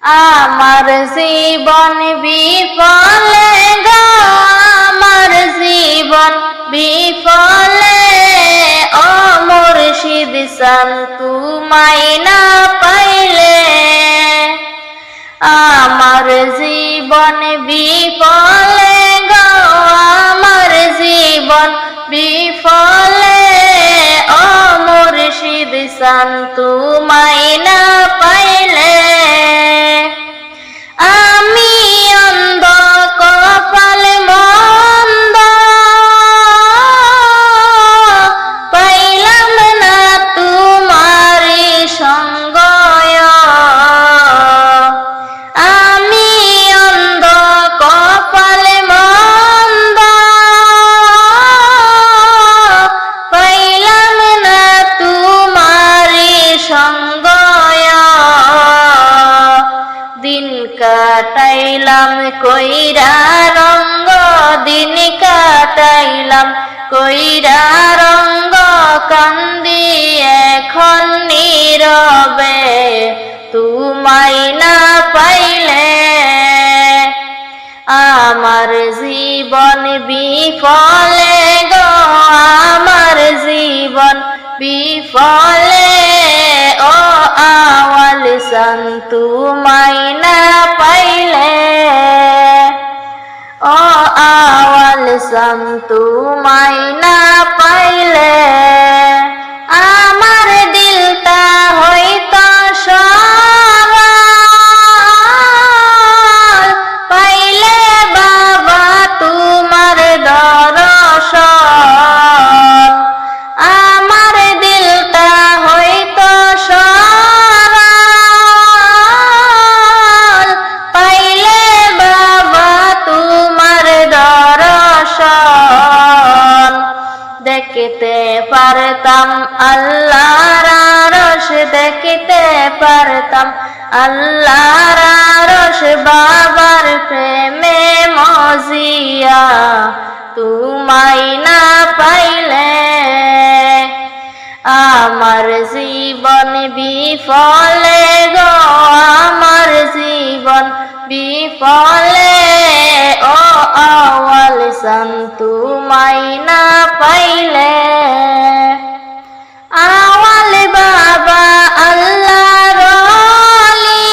আমার জীবন বিফলে গো, আমার জীবন বিফলে, ও মুর্শিদ চান তোমায় না পাইলে। আমার জীবন বিফলে গো, আমার জীবন বিফলে, ও মুর্শিদ চান তোমায় না পাইলে। আমি অন্ধ কপাল মন্দ, পাইলাম না তোমারি সঙ্গ। আমি অন্ধ কপাল মন্দ, পাইলাম না তোমারি সঙ্গ। দিন কাটাইলাম কইরা রঙ্গ, দিন কাটাইলাম কইরা রঙ্গ, কান্দি এখন নীরবে তোমায় না পাইলে। আমার জীবন বিফলে গো, আমার জীবন বিফলে, ও আওয়াল চান তোমায় না পাইলে। ও আওয়াল চান তোমায় না পাইলে। আমার দিলটা হইতো সরল, পাইলে বাবা তোমার দর্শন। আমার দিলটা হইতো সরল, পাইলে বাবা তোমার দর্শন। দেখিতে পারতাম আল্লাহর আরশ, দেখিতে পারতাম আল্লাহর আরশ, বাবার প্রেমে মজিয়া তোমায় না পাইলে। আমার জীবন বিফলে গো, আমার জীবন বিফলে, ও আওয়াল চান তোমায় না পাইলে। আওয়াল বাবা আল্লাহর ওলি,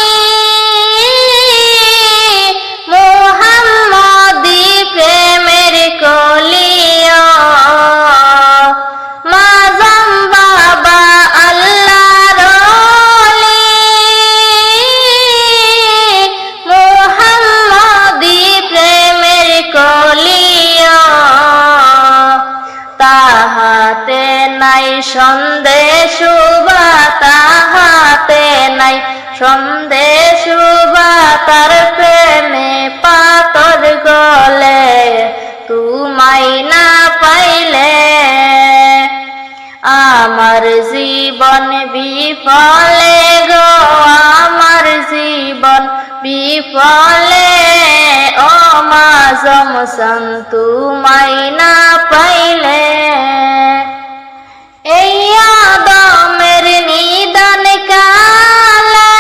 মুহাম্মদি প্রেমের কলি। মাজাম বাবা আল্লাহর ওলি, মুহাম্মদি প্রেমের কলি। তাহাতে নাই সন্দেশ বা, তাহাতে নাই সন্দেশ বা, তার প্রেমে পাতর গলে তোমায় না পাইলে। আমার জীবন বিফলে গো, আমার জীবন বিফলে, ও মাঝম চান তোমায় না পাইলে। এই আদমের নিদান কালে,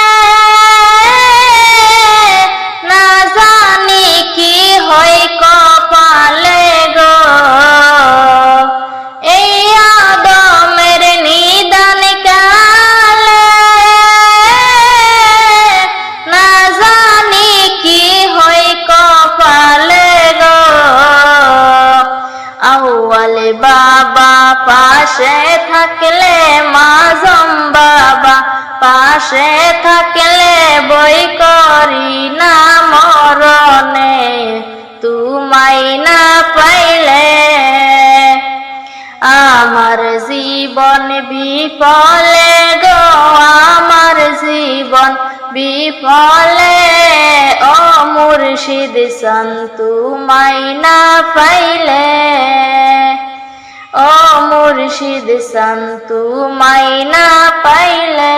না জানি কি হয় কপালে গো। এই আদমের নিদান কালে, না জানি কি হয় কপালে গো। আউয়াল বাবা পাশে থাকলে, মাঝম বাবা পাশে থাকলে, বই করি না মরণে তোমায় না পাইলে। আমার জীবন বিফলে গো, আমার জীবন বিফলে, ও মুর্শিদ চান তোমায় না পাইলে। ও মুর্শিদ চান তোমায় না পাইলে।